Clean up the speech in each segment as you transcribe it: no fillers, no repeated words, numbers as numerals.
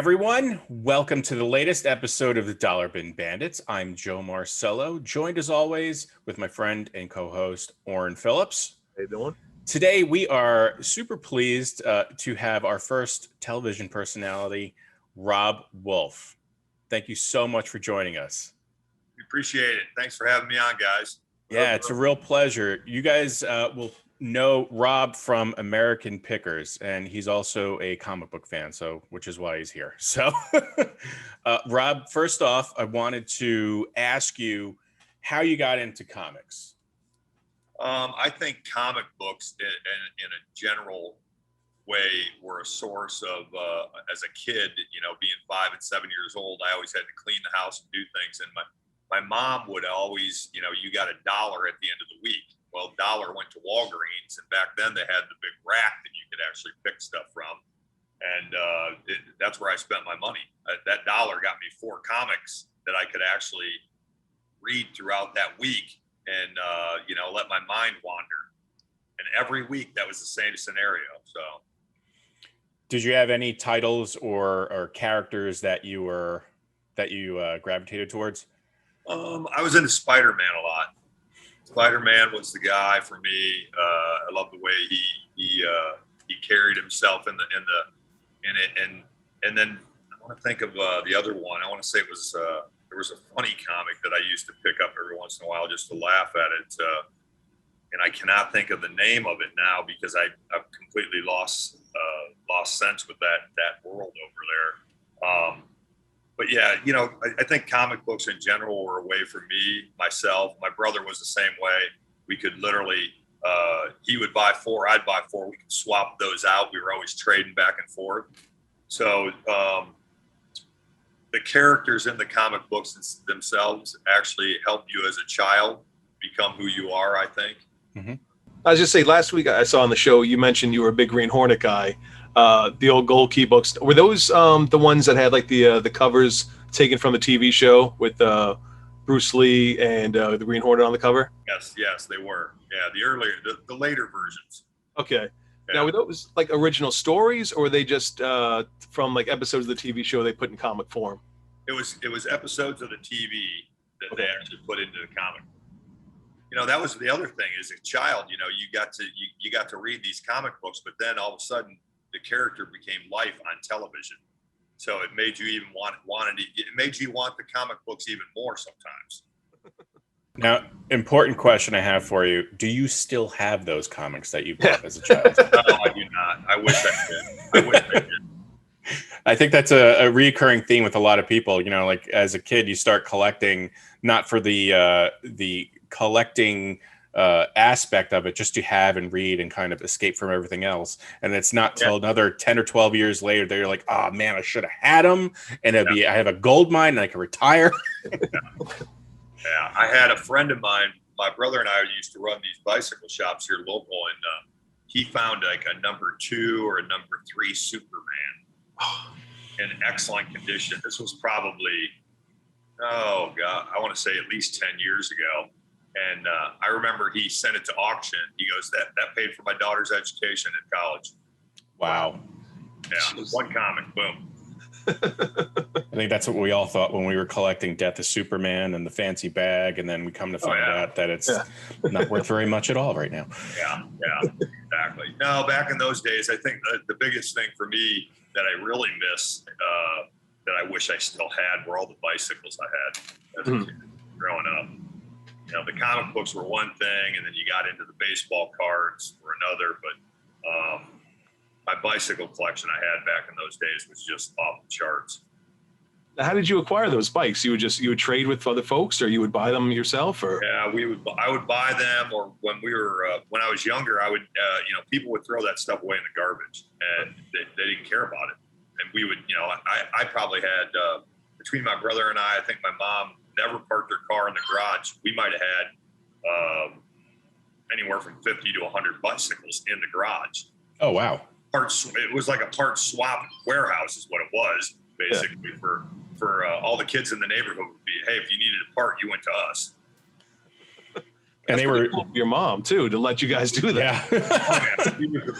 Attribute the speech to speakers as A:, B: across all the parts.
A: everyone. Welcome to the latest episode of the Dollar Bin Bandits. I'm Joe Marcello, joined as always with my friend and co-host, Orrin Phillips.
B: How you doing?
A: Today, we are super pleased to have our first television personality, Rob Wolfe. Thank you so much for joining us.
C: We appreciate it. Thanks for having me on, guys.
A: Yeah, it's a real pleasure. You guys will know Rob from American Pickers, and he's also a comic book fan, so which is why he's here. So, Rob, first off, I wanted to ask you how you got into comics.
C: I think comic books, in a general way, were a source of, as a kid, being 5 and 7 years old, I always had to clean the house and do things, and my mom would always, you got $1 at the end of the week. Well, $1 went to Walgreens, and back then they had the big rack that you could actually pick stuff from. And that's where I spent my money. That $1 got me 4 comics that I could actually read throughout that week and, let my mind wander. And every week that was the same scenario. So,
A: did you have any titles or characters that you gravitated towards?
C: I was into Spider-Man a lot. Spider-Man was the guy for me. I love the way he carried himself in it, and then I want to think of the other one. I want to say it was there was a funny comic that I used to pick up every once in a while just to laugh at it, and I cannot think of the name of it now because I've completely lost sense with that world over there. But yeah, I think comic books in general were a way for me, myself. My brother was the same way. We could literally, he would buy 4, I'd buy 4. We could swap those out. We were always trading back and forth. So the characters in the comic books themselves actually help you as a child become who you are, I think.
B: Mm-hmm. I was just saying, last week I saw on the show, you mentioned you were a big Green Hornet guy. The old Gold Key books, were those the ones that had like the covers taken from the TV show with Bruce Lee and the Green Hornet on the cover?
C: Yes, they were. Yeah, the later versions.
B: Okay.
C: Yeah.
B: Now, were those like original stories, or were they just from like episodes of the TV show they put in comic form?
C: It was episodes of the TV that they actually put into the comic. That was the other thing. As a child, you got to read these comic books, but then all of a sudden the character became life on television. So it made you even it made you want the comic books even more sometimes.
A: Now, important question I have for you. Do you still have those comics that you bought as a child?
C: No, I do not. I wish I did.
A: I think that's a recurring theme with a lot of people. Like as a kid, you start collecting, not for the collecting aspect of it, just to have and read and kind of escape from everything else. And it's not till another 10 or 12 years later that you're like, oh man, I should have had them, and I have a gold mine and I can retire.
C: Yeah, I had a friend of mine, my brother and I used to run these bicycle shops here local, and he found like a number 2 or a number 3 Superman in excellent condition. This was probably, oh God, I want to say at least 10 years ago. And I remember he sent it to auction. He goes, that paid for my daughter's education at college.
A: Wow.
C: Yeah, one comic, boom.
A: I think that's what we all thought when we were collecting Death of Superman and the fancy bag, and then we come to find out that it's not worth very much at all right now.
C: Yeah, exactly. No, back in those days, I think the biggest thing for me that I really miss, that I wish I still had, were all the bicycles I had as a kid growing up. The comic books were one thing, and then you got into the baseball cards were another, but my bicycle collection I had back in those days was just off the charts.
B: Now, how did you acquire those bikes? You would trade with other folks, or you would buy them yourself? Or
C: yeah, I would buy them, or when I was younger, I would people would throw that stuff away in the garbage, and they didn't care about it. And we would, I probably had between my brother and I think my mom never parked her car in the garage. We might have had anywhere from 50 to 100 bicycles in the garage.
A: Oh wow!
C: It was like a parts swap warehouse is what it was basically for all the kids in the neighborhood. Would be, hey, if you needed a part, you went to us.
A: And they were
B: cool your mom too to let you guys do that.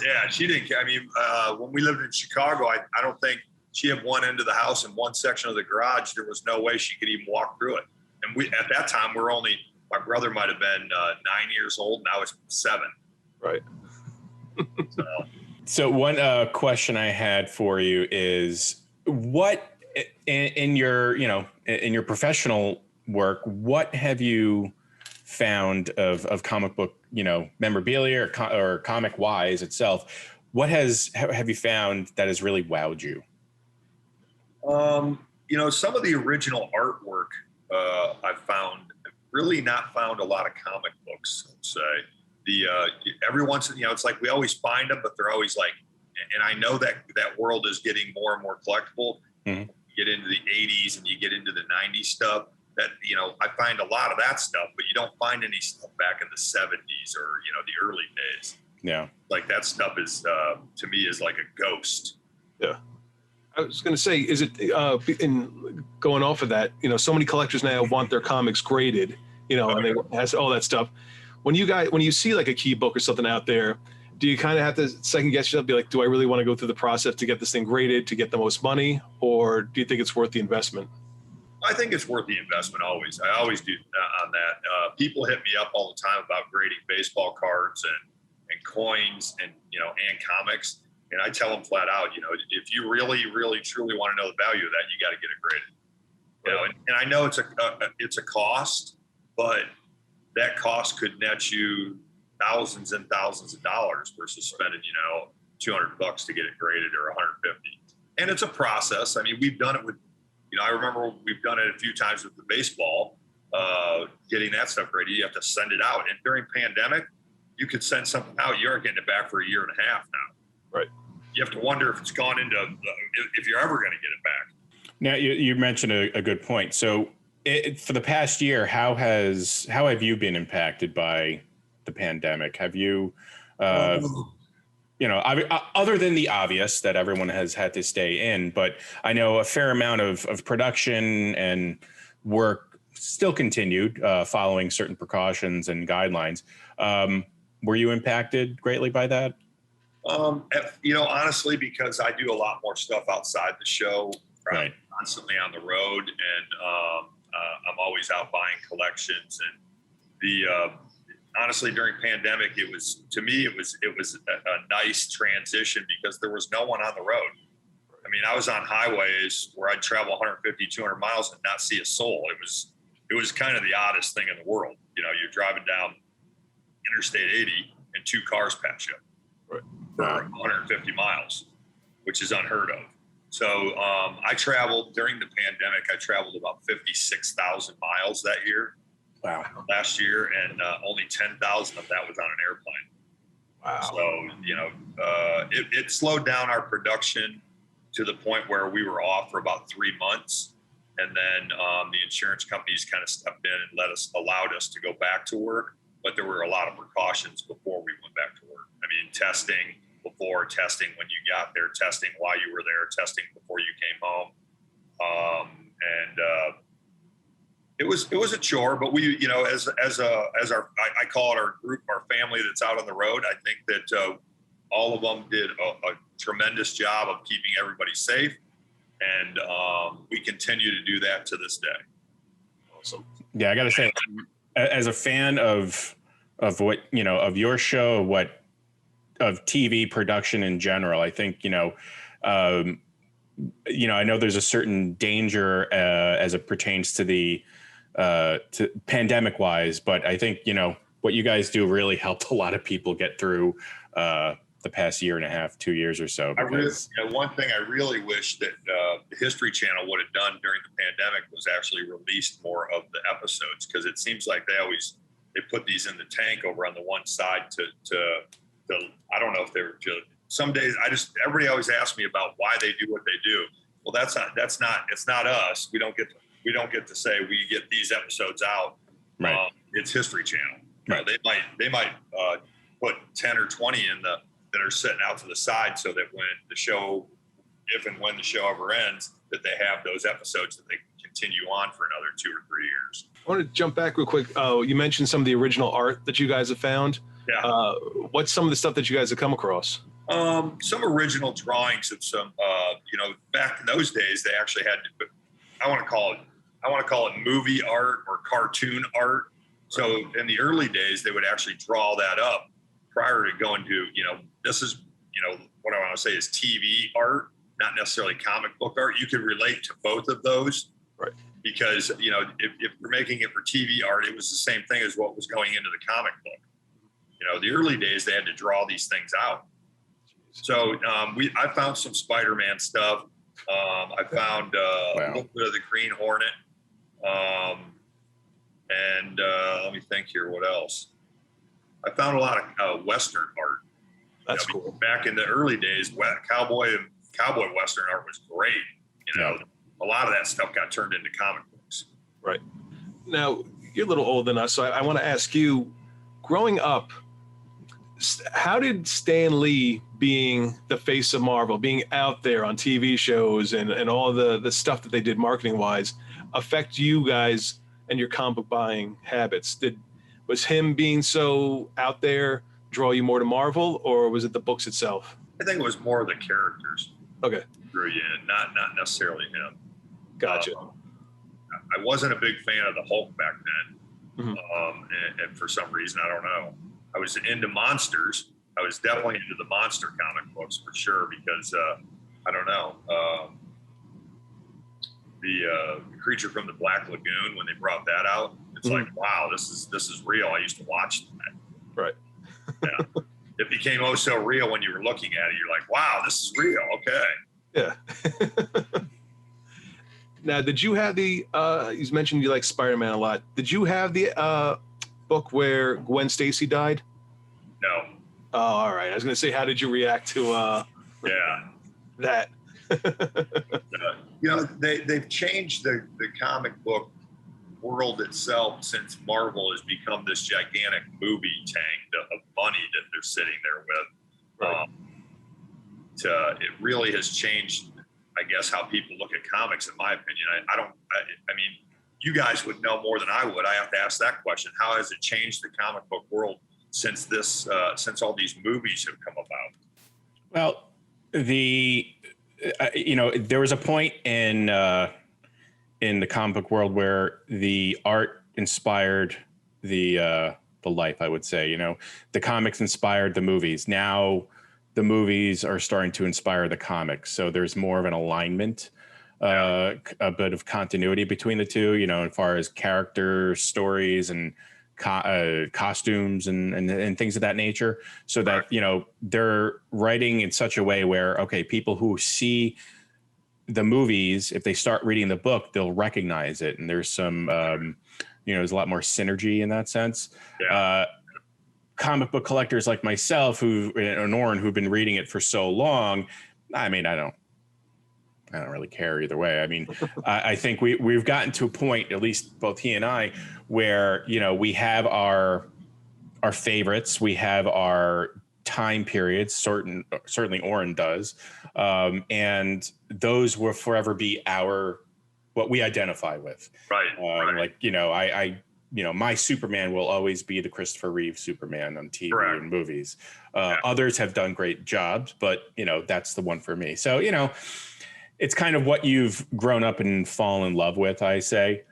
C: Yeah, she didn't care. I mean, when we lived in Chicago, I don't think she had one end of the house and one section of the garage. There was no way she could even walk through it. And at that time, my brother might have been 9 years old. Now it's 7.
B: Right.
A: So one question I had for you is, what in your professional work, what have you found of comic book, memorabilia or comic wise itself? What have you found that has really wowed you?
C: Some of the original artwork I've found, really not found a lot of comic books, I would say. Every once in, it's like we always find them, but they're always like, and I know that world is getting more and more collectible.
A: Mm-hmm.
C: You get into the 80s and you get into the 90s stuff that, I find a lot of that stuff, but you don't find any stuff back in the 70s or, the early days.
A: Yeah.
C: Like that stuff is, to me, is like a ghost.
B: Yeah. I was going to say, is it in going off of that, so many collectors now want their comics graded, and they has all that stuff. When you see like a key book or something out there, do you kind of have to second guess yourself, be like, do I really want to go through the process to get this thing graded to get the most money? Or do you think it's worth the investment?
C: I think it's worth the investment always. I always do on that. People hit me up all the time about grading baseball cards and coins and comics. And I tell them flat out, if you really, really, truly want to know the value of that, you got to get it graded. And I know it's a cost, but that cost could net you thousands and thousands of dollars versus spending, $200 to get it graded or $150. And it's a process. I mean, we've done it with, I remember we've done it a few times with the baseball, getting that stuff graded. You have to send it out. And during pandemic, you could send something out. You aren't getting it back for a year and a half now.
B: Right.
C: You have to wonder if it's gone into, if you're ever going to get it back.
A: Now you mentioned a good point. So for the past year, how have you been impacted by the pandemic? Have you, other than the obvious that everyone has had to stay in, but I know a fair amount of production and work still continued following certain precautions and guidelines. Were you impacted greatly by that?
C: Honestly, because I do a lot more stuff outside the show,
A: right.
C: Constantly on the road, and I'm always out buying collections. And honestly, during pandemic, it was a nice transition because there was no one on the road. I mean, I was on highways where I'd travel 150, 200 miles and not see a soul. It was kind of the oddest thing in the world. You're driving down Interstate 80 and 2 cars pass you.
B: Right.
C: For 150 miles, which is unheard of. So I traveled during the pandemic. I traveled about 56,000 miles that year.
A: Wow.
C: Last year, and only 10,000 of that was on an airplane.
B: Wow.
C: So it slowed down our production to the point where we were off for about 3 months, and then the insurance companies kind of stepped in and allowed us to go back to work. But there were a lot of precautions before we went back to work. I mean, testing before, testing when you got there, testing while you were there, testing before you came home. It was a chore, but we, as our, I call it our group, our family that's out on the road. I think that all of them did a tremendous job of keeping everybody safe. And we continue to do that to this day.
B: Awesome.
A: Yeah, I got to say, as a fan of what, of your show, of TV production in general, I think, I know there's a certain danger as it pertains to the to pandemic wise, but I think, what you guys do really helped a lot of people get through the past year and a half, 2 years or so.
C: One thing I really wish that the History Channel would have done during the pandemic was actually released more of the episodes, because it seems like they put these in the tank over on the one side to I don't know if they're just, some days everybody always asks me about why they do what they do. Well, it's not us. We don't get to say we get these episodes out.
A: Right.
C: It's History Channel.
A: Right.
C: They might put 10 or 20 in that are sitting out to the side, so that when the show, if and when the show ever ends, that they have those episodes that they can continue on for another 2 or 3 years.
B: I want to jump back real quick. You mentioned some of the original art that you guys have found.
C: Yeah.
B: What's some of the stuff that you guys have come across?
C: Some original drawings of some, back in those days, they actually had to, I want to call it movie art or cartoon art. So in the early days, they would actually draw that up prior to going to, this is, what I want to say is TV art, not necessarily comic book art. You could relate to both of those.
B: Right. Because,
C: if you're making it for TV art, it was the same thing as what was going into the comic book. The early days, they had to draw these things out. So I found some Spider-Man stuff. I found a little bit of the Green Hornet. And let me think here. What else? I found a lot of Western art.
B: That's cool.
C: Back in the early days, cowboy Western art was great. A lot of that stuff got turned into comic books.
B: Right. Now, you're a little older than us, so I want to ask you, growing up, how did Stan Lee, being the face of Marvel, being out there on TV shows and all the stuff that they did marketing-wise, affect you guys and your comic book buying habits? Was him being so out there draw you more to Marvel, or was it the books itself?
C: I think it was more of the characters.
B: Okay.
C: Drew you in, not necessarily him.
B: Gotcha.
C: I wasn't a big fan of the Hulk back then. Mm-hmm. And for some reason, I don't know. I was into monsters. I was definitely into the monster comic books for sure because, I don't know, the Creature from the Black Lagoon, when they brought that out, it's like, wow, this is real. I used to watch that.
B: Right.
C: Yeah. It became oh so real when you were looking at it. You're like, wow, this is real. Okay.
B: Yeah. Now, did you have you mentioned you like Spider-Man a lot. Did you have the book where Gwen Stacy died?
C: No.
B: Oh, all right. I was going to say, how did you react to that?
C: They've changed the comic book world itself since Marvel has become this gigantic movie tank of money that they're sitting there with.
B: Right.
C: It really has changed, I guess, how people look at comics, in my opinion. I mean, you guys would know more than I would. I have to ask that question. How has it changed the comic book world since since all these movies have come about?
A: Well, there was a point in the comic book world where the art inspired the life, I would say. The comics inspired the movies. Now the movies are starting to inspire the comics. So there's more of an alignment, a bit of continuity between the two, as far as character stories and costumes and things of that nature. So that, they're writing in such a way where, okay, people who see the movies, if they start reading the book, they'll recognize it. And there's some, there's a lot more synergy in that sense.
C: Yeah.
A: Comic book collectors like myself who've been reading it for so long, I mean, I don't really care either way. I mean, I think we've gotten to a point, at least both he and I, where, we have our favorites, we have our time periods, certainly Oren does. And those will forever be what we identify with.
C: Right.
A: Like, my Superman will always be the Christopher Reeve Superman on TV and movies. Others have done great jobs, but that's the one for me. So, it's kind of what you've grown up and fallen in love with, I say.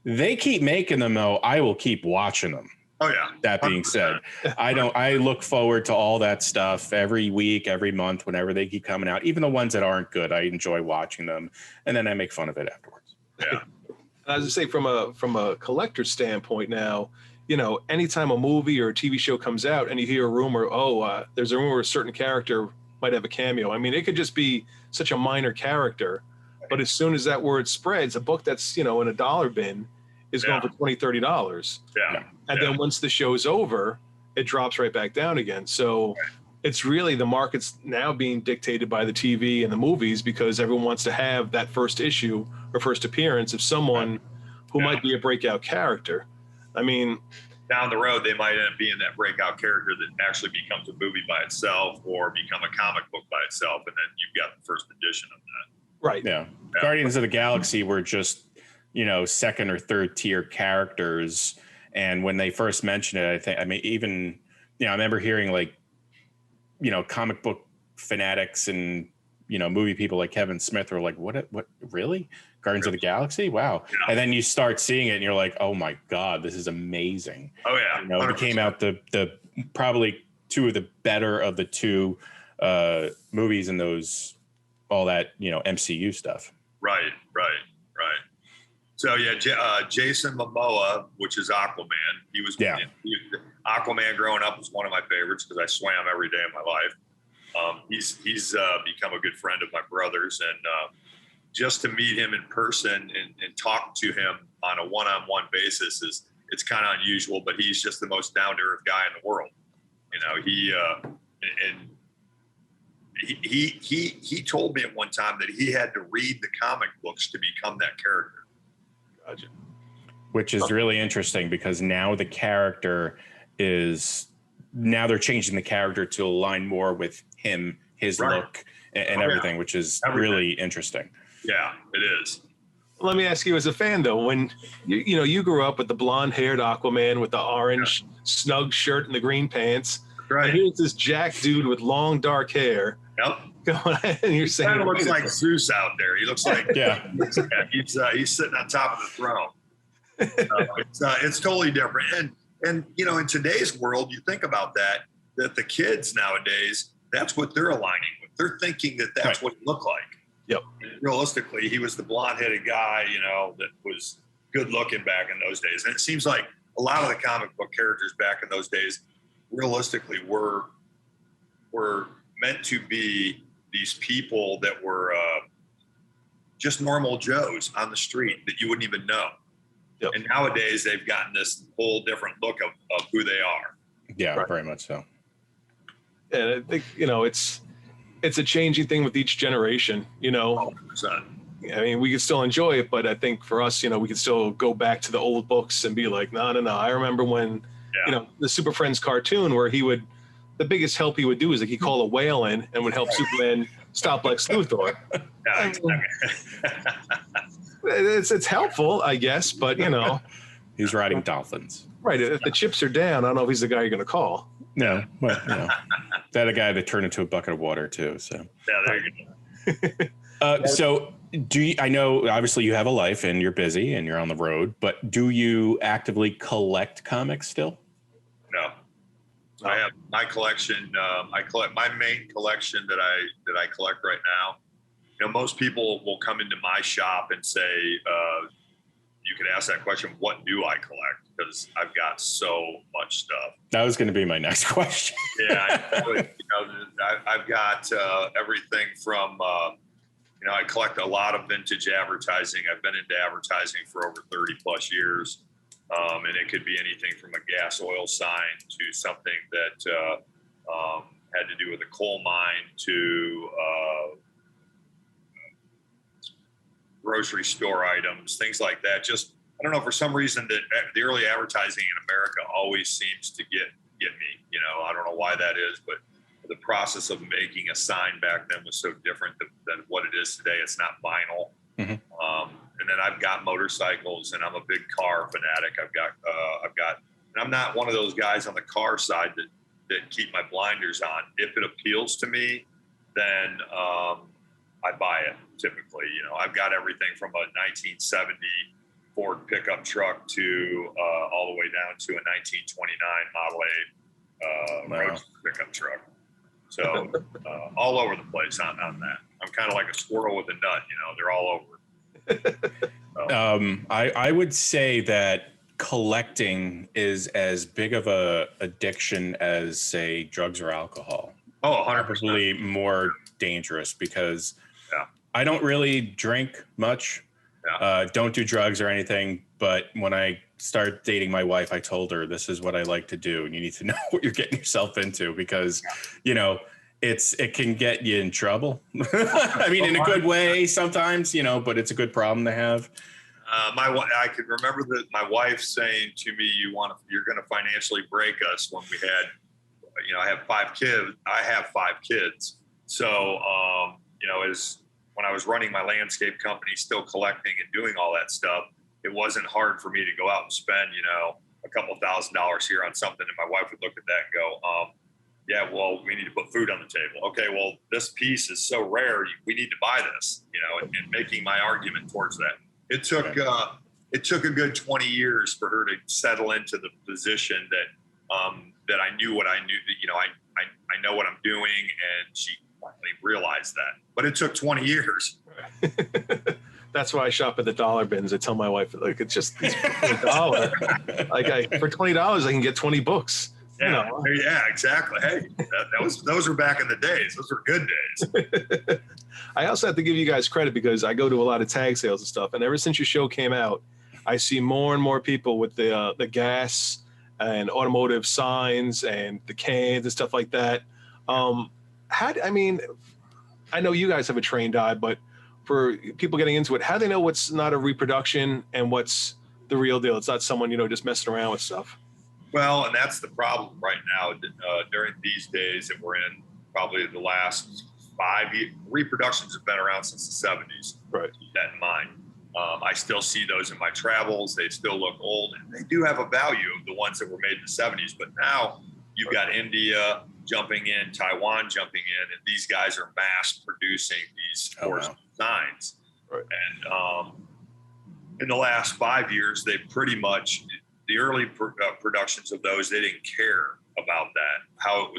A: They keep making them, though. I will keep watching them.
C: Oh, yeah.
A: That being 100%. Said, I look forward to all that stuff every week, every month, whenever they keep coming out. Even the ones that aren't good, I enjoy watching them. And then I make fun of it afterwards.
C: Yeah.
B: As I say, from a collector's standpoint now, anytime a movie or a TV show comes out and you hear a rumor, there's a rumor a certain character might have a cameo. I mean, it could just be such a minor character, but as soon as that word spreads, a book that's, in a dollar bin is going for $20, $30.
C: Yeah.
B: And then once the show's over, it drops right back down again. So it's really the market's now being dictated by the TV and the movies because everyone wants to have that first issue or first appearance of someone who might be a breakout character. I mean,
C: down the road, they might end up being that breakout character that actually becomes a movie by itself or become a comic book by itself. And then you've got the first edition of that.
B: Right.
A: Yeah. Guardians of the Galaxy were just, second or third tier characters. And when they first mentioned it, I remember hearing comic book fanatics and, movie people like Kevin Smith were like, what really? Guardians of the Galaxy? Wow. Yeah. And then you start seeing it and you're like, oh my God, this is amazing.
C: Oh yeah.
A: It became out the probably two of the better of the two movies in those, all that, MCU stuff.
C: Right. So yeah, Jason Momoa, which is Aquaman. He was Aquaman growing up was one of my favorites because I swam every day of my life. He's become a good friend of my brother's, and just to meet him in person and talk to him on a one-on-one basis it's kind of unusual. But he's just the most down-to-earth guy in the world. He told me at one time that he had to read the comic books to become that character.
B: Gotcha.
A: Which is really interesting because now the character now they're changing the character to align more with him, his look and everything, which is really interesting.
C: Yeah, it is.
B: Let me ask you, as a fan though, when you grew up with the blonde-haired Aquaman with the orange snug shirt and the green pants, right? And here's this jack dude with long dark hair.
C: Yep.
B: Going and you're saying
C: he looks like Zeus out there. He looks like he's sitting on top of the throne. It's totally different. And in today's world, you think about that the kids nowadays, that's what they're aligning with. They're thinking that that's what he looked like.
B: Yep.
C: And realistically, he was the blonde-headed guy, that was good looking back in those days. And it seems like a lot of the comic book characters back in those days, realistically, were meant to be these people that were just normal Joes on the street that you wouldn't even know. Yep. And nowadays they've gotten this whole different look of who they are.
A: Yeah, very much so.
B: And I think, it's a changing thing with each generation,
C: 100%.
B: I mean, we can still enjoy it, but I think for us, we can still go back to the old books and be like, no. I remember when, the Super Friends cartoon where the biggest help he would do is he'd call a whale in and would help Superman stop Lex Luthor.
C: Yeah, exactly.
B: It's helpful, I guess, but
A: he's riding dolphins.
B: Right. If the chips are down, I don't know if he's the guy you're going to call.
A: No, well, that a guy that turned into a bucket of water too. So
C: yeah, there you
A: go. So I know obviously you have a life and you're busy and you're on the road, but do you actively collect comics still?
C: No. I have my collection. I collect my main collection that I collect right now. Most people will come into my shop and say, you could ask that question, what do I collect? Because I've got so much stuff.
A: That was going to be my next question.
C: Yeah. I've got everything from, I collect a lot of vintage advertising. I've been into advertising for over 30 plus years. And it could be anything from a gas oil sign to something that had to do with a coal mine to grocery store items, things like that. Just, I don't know, for some reason that the early advertising in America always seems to get me. I don't know why that is, but the process of making a sign back then was so different than what it is today. It's not vinyl. Mm-hmm. And then I've got motorcycles, and I'm a big car fanatic. I've got, and I'm not one of those guys on the car side that keep my blinders on. If it appeals to me, then I buy it. Typically, I've got everything from a 1970 Ford pickup truck to all the way down to a 1929 Model A roadster pickup truck. So all over the place on that. I'm kind of like a squirrel with a nut. They're all over.
A: I would say that collecting is as big of a addiction as, say, drugs or alcohol.
C: Oh, 100%.
A: Probably more dangerous because I don't really drink much. Don't do drugs or anything. But when I started dating my wife, I told her this is what I like to do, and you need to know what you're getting yourself into because, it can get you in trouble. I mean, in a good way sometimes, but it's a good problem to have.
C: I could remember that my wife saying to me, "You're going to financially break us." When we had, I have 5 kids. I have 5 kids, so as when I was running my landscape company, still collecting and doing all that stuff, it wasn't hard for me to go out and spend, a couple $1,000s here on something, and my wife would look at that and go, yeah, well, we need to put food on the table. Okay, well, this piece is so rare, we need to buy this, and making my argument towards that. It took a good 20 years for her to settle into the position that I knew what I knew, I know what I'm doing, and she finally realized that. But it took 20 years.
B: That's why I shop at the dollar bins. I tell my wife, like, it's $1. Like for $20, I can get 20 books.
C: Yeah, yeah, exactly. Hey, those were back in the days. Those were good days.
B: I also have to give you guys credit because I go to a lot of tag sales and stuff, and ever since your show came out, I see more and more people with the gas and automotive signs and the cans and stuff like that. I know you guys have a trained eye, but for people getting into it, how do they know what's not a reproduction and what's the real deal? It's not someone, just messing around with stuff.
C: Well, and that's the problem right now. During these days that we're in, probably the last 5 years, reproductions have been around since the 70s.
B: Right.
C: Keep that in mind. I still see those in my travels. They still look old, and they do have a value of the ones that were made in the 70s. But now you've got India jumping in, Taiwan jumping in, and these guys are mass producing these forced signs.
B: Right.
C: And in the last 5 years, they pretty much, the early productions of those, they didn't care about that, how it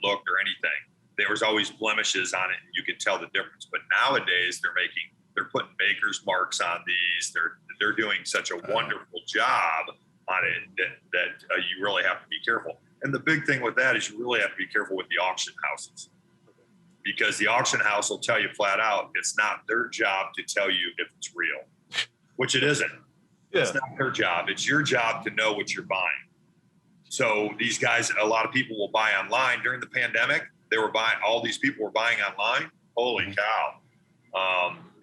C: looked or anything. There was always blemishes on it, and you could tell the difference. But nowadays, they're putting maker's marks on these. They're doing such a wonderful job on it that you really have to be careful. And the big thing with that is you really have to be careful with the auction houses, because the auction house will tell you flat out it's not their job to tell you if it's real, which it isn't. Yeah. It's not their job. It's your job to know what you're buying. So these guys, a lot of people will buy online during the pandemic. All these people were buying online. Holy cow.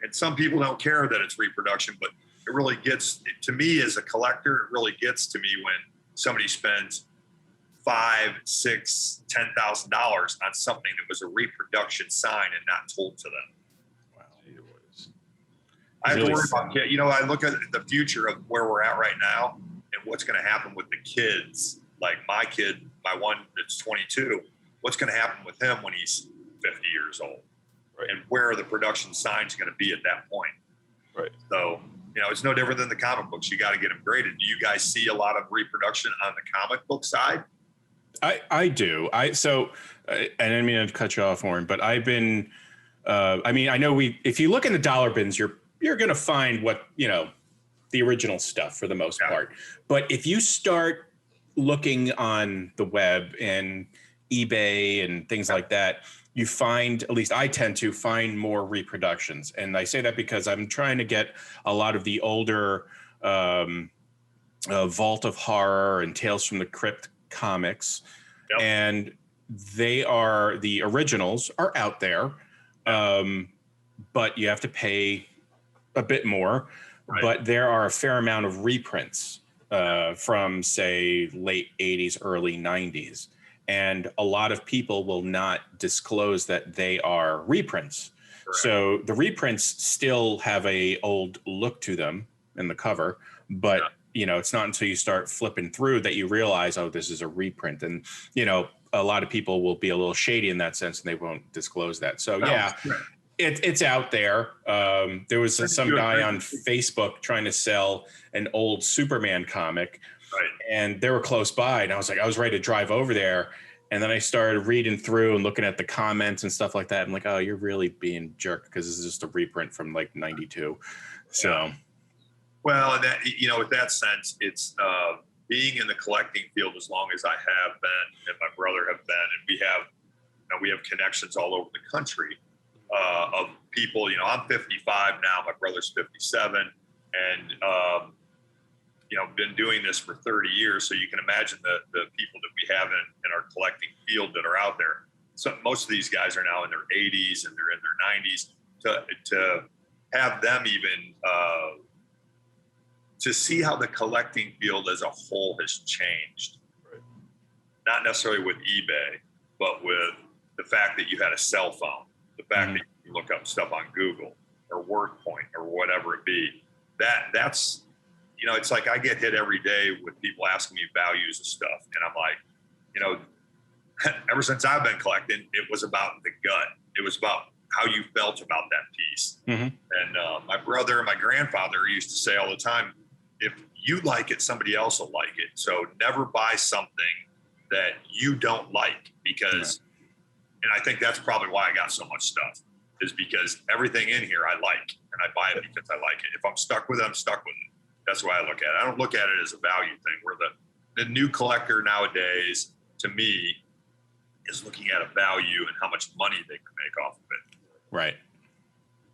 C: And some people don't care that it's reproduction, but it really gets to me as a collector. It really gets to me when somebody spends $5,000, $6,000, $10,000 on something that was a reproduction sign and not told to them.
B: Wow.
C: I have to worry about, I look at the future of where we're at right now and what's going to happen with the kids. Like my kid, my one that's 22, what's going to happen with him when he's 50 years old? Right. And where are the production signs going to be at that point?
B: Right.
C: So, it's no different than the comic books. You got to get them graded. Do you guys see a lot of reproduction on the comic book side?
A: I do. And I didn't mean to cut you off, Warren, but I've been, I know if you look in the dollar bins, you're going to find what, the original stuff for the most part. But if you start looking on the web and eBay and things like that, you find, at least I tend to find more reproductions. And I say that because I'm trying to get a lot of the older Vault of Horror and Tales from the Crypt comics. Yep. And the originals are out there, but you have to pay a bit more. Right. But there are a fair amount of reprints from, say, late 80s, early 90s. And a lot of people will not disclose that they are reprints. Correct. So the reprints still have a old look to them in the cover, but it's not until you start flipping through that you realize, oh, this is a reprint. And, a lot of people will be a little shady in that sense and they won't disclose that. So it's out there. There was some guy on Facebook trying to sell an old Superman comic. Right. And they were close by, and I was ready to drive over there. And then I started reading through and looking at the comments and stuff like that. I'm like, oh, you're really being jerked because this is just a reprint from like 92. So,
C: well, and that, with that sense, it's being in the collecting field as long as I have been, and my brother have been, and we have connections all over the country of people. I'm 55 now. My brother's 57, and been doing this for 30 years. So you can imagine the people that we have in our collecting field that are out there. So most of these guys are now in their 80s and they're in their 90s. To have them even to see how the collecting field as a whole has changed. Right. Not necessarily with eBay, but with the fact that you had a cell phone, the fact that you can look up stuff on Google or WordPoint or whatever it be. That's it's like I get hit every day with people asking me values of stuff. And I'm like, ever since I've been collecting, it was about the gut. It was about how you felt about that piece.
A: Mm-hmm.
C: And my brother and my grandfather used to say all the time, if you like it, somebody else will like it. So never buy something that you don't like, because, and I think that's probably why I got so much stuff, is because everything in here I like, and I buy it because I like it. If I'm stuck with it, I'm stuck with it. That's the way I look at it. I don't look at it as a value thing, where the new collector nowadays, to me, is looking at a value and how much money they can make off of it.
A: Right.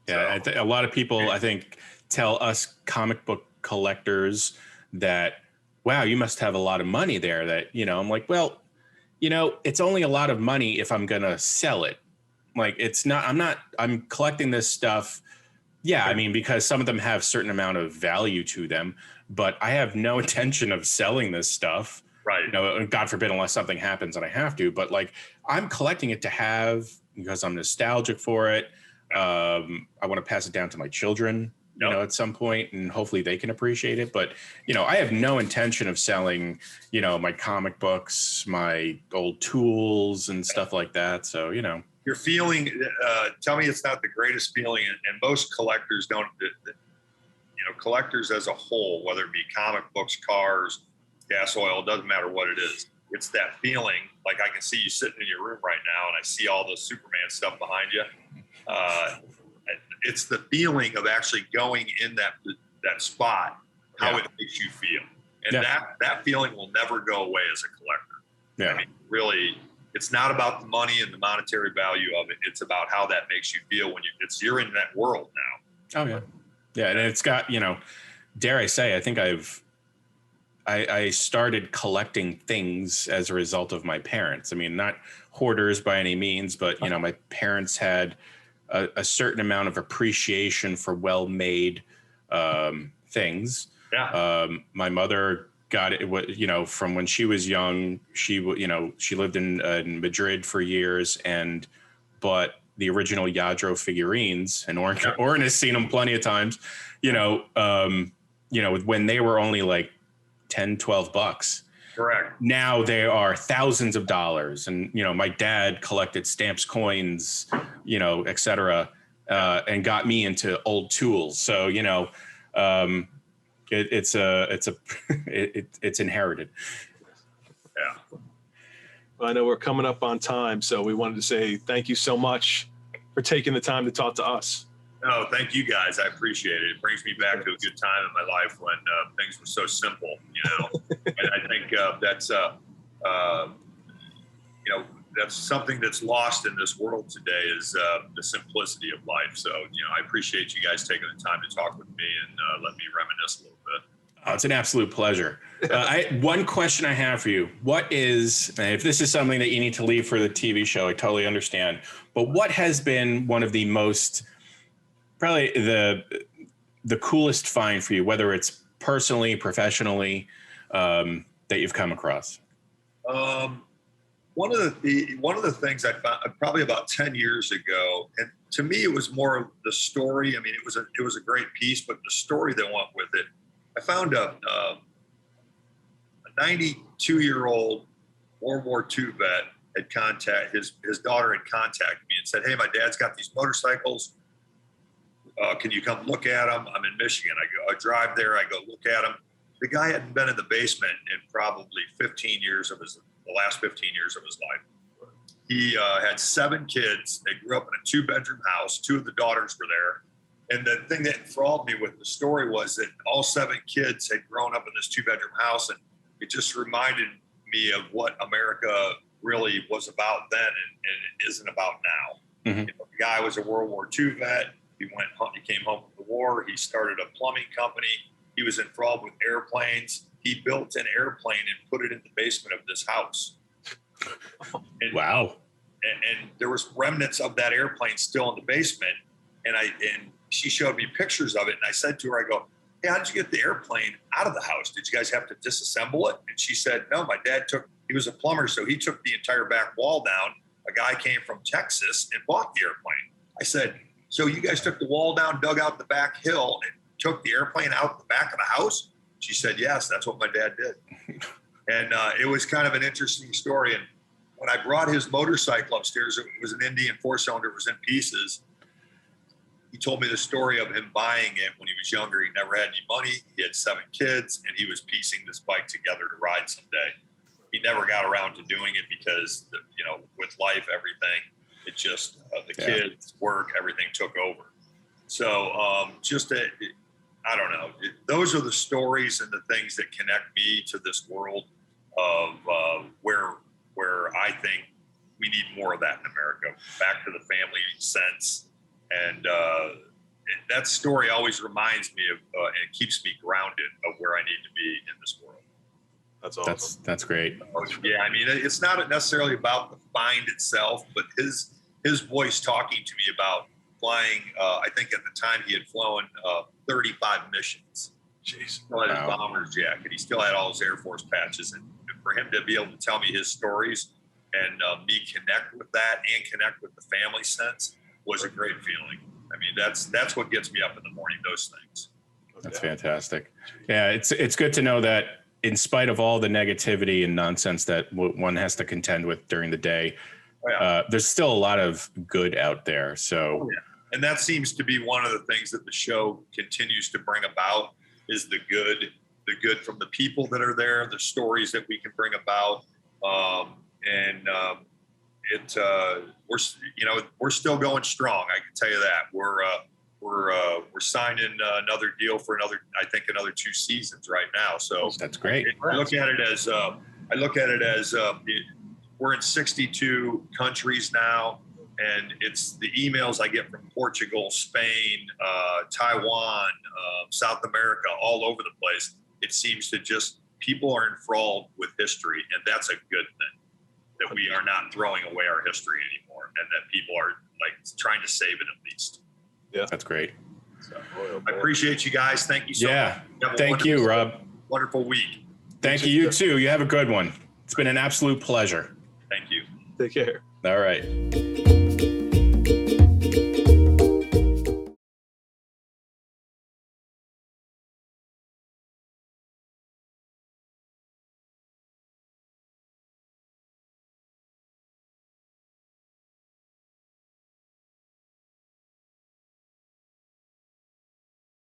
A: Yeah. So, a lot of people, I think, tell us comic book collectors that, wow, you must have a lot of money there. That, you know, I'm like, well, you know, it's only a lot of money if I'm going to sell it. Like, it's not, I'm collecting this stuff. Yeah. I mean, because some of them have certain amount of value to them, but I have no intention of selling this stuff.
C: Right.
A: You know, God forbid, unless something happens and I have to, but like, I'm collecting it to have because I'm nostalgic for it. I want to pass it down to my children, you know, at some point, and hopefully they can appreciate it. But, you know, I have no intention of selling, you know, my comic books, my old tools and stuff like that. So, you know,
C: your feeling, tell me it's not the greatest feeling. And most collectors don't, you know, collectors as a whole, whether it be comic books, cars, gas, oil, doesn't matter what it is. It's that feeling. Like, I can see you sitting in your room right now and I see all the Superman stuff behind you. It's the feeling of actually going in that spot, how it makes you feel. And that feeling will never go away as a collector.
A: Yeah.
C: I mean, really, it's not about the money and the monetary value of it. It's about how that makes you feel when you're in that world now.
A: Oh yeah. Yeah. And it's got, you know, dare I say, I think I started collecting things as a result of my parents. I mean, not hoarders by any means, but, you know, my parents had a certain amount of appreciation for well-made things.
C: Yeah.
A: My mother got it, you know, from when she was young. She lived in Madrid for years and bought the original Yadro figurines, and Oren has seen them plenty of times. You know, when they were only like $10-12.
C: Correct.
A: Now they are thousands of dollars. And, you know, my dad collected stamps, coins, you know, et cetera, and got me into old tools. So, you know, it's inherited.
C: Yeah.
B: Well, I know we're coming up on time, so we wanted to say thank you so much for taking the time to talk to us.
C: No, thank you guys. I appreciate it. It brings me back to a good time in my life when things were so simple, you know. And I think that's you know, that's something that's lost in this world today, is the simplicity of life. So, you know, I appreciate you guys taking the time to talk with me and let me reminisce a little bit.
A: Oh, it's an absolute pleasure. One question I have for you. What is, if this is something that you need to leave for the TV show, I totally understand, but what has been one of the most, probably the coolest find for you, whether it's personally, professionally, that you've come across?
C: One of the things I found probably about 10 years ago, and to me it was more the story. I mean, it was a great piece, but the story that went with it. I found a 92-year-old World War II vet had his daughter had contacted me and said, "Hey, my dad's got these motorcycles. Can you come look at them? I'm in Michigan." I drive there. I go look at them. The guy hadn't been in the basement in probably the last 15 years of his life. He had 7 kids. They grew up in a 2-bedroom house. 2 of the daughters were there. And the thing that enthralled me with the story was that all 7 kids had grown up in this 2-bedroom house. And it just reminded me of what America really was about then and it isn't about now.
A: Mm-hmm.
C: You know, the guy was a World War II vet. He came home from the war. He started a plumbing company. He was enthralled with airplanes. He built an airplane and put it in the basement of this house. And,
A: wow.
C: And there was remnants of that airplane still in the basement. And she showed me pictures of it. And I said to her, I go, "Hey, how did you get the airplane out of the house? Did you guys have to disassemble it?" And she said, "No, my dad he was a plumber. So he took the entire back wall down. A guy came from Texas and bought the airplane." I said, "So you guys took the wall down, dug out the back hill and took the airplane out the back of the house?" She said, "Yes, that's what my dad did." And it was kind of an interesting story. And when I brought his motorcycle upstairs, it was an Indian 4-cylinder, it was in pieces. He told me the story of him buying it when he was younger. He never had any money. He had 7 kids, and he was piecing this bike together to ride someday. He never got around to doing it because, with life, everything, it just, the kids, work, everything took over. So I don't know. Those are the stories and the things that connect me to this world of where I think we need more of that in America. Back to the family sense. And that story always reminds me of and keeps me grounded of where I need to be in this world.
B: That's awesome.
A: That's great.
C: Yeah, I mean, it's not necessarily about the find itself, but his voice talking to me about flying. I think at the time he had flown 35 missions. Jeez. Still had his bomber's jacket. He still had all his Air Force patches, and for him to be able to tell me his stories and me connect with that and connect with the family sense was a great feeling. I mean, that's what gets me up in the morning, those things.
A: That's fantastic. Yeah, it's good to know that in spite of all the negativity and nonsense that one has to contend with during the day, there's still a lot of good out there. So,
C: and that seems to be one of the things that the show continues to bring about is the good from the people that are there, the stories that we can bring about, we're still going strong. I can tell you that we're signing another deal for another 2 seasons right now. So
A: that's great.
C: I look at it as we're in 62 countries now, and it's the emails I get from Portugal, Spain, Taiwan, South America, all over the place. It seems to just people are enthralled with history, and that's a good thing. That we are not throwing away our history anymore, and that people are like trying to save it at least.
B: Yeah,
A: that's great.
C: So, I appreciate you guys. Thank you so much.
A: Thank you, Rob.
C: Wonderful week.
A: Thank you too. You have a good one. It's been an absolute pleasure.
C: Thank you.
B: Take care.
A: All right.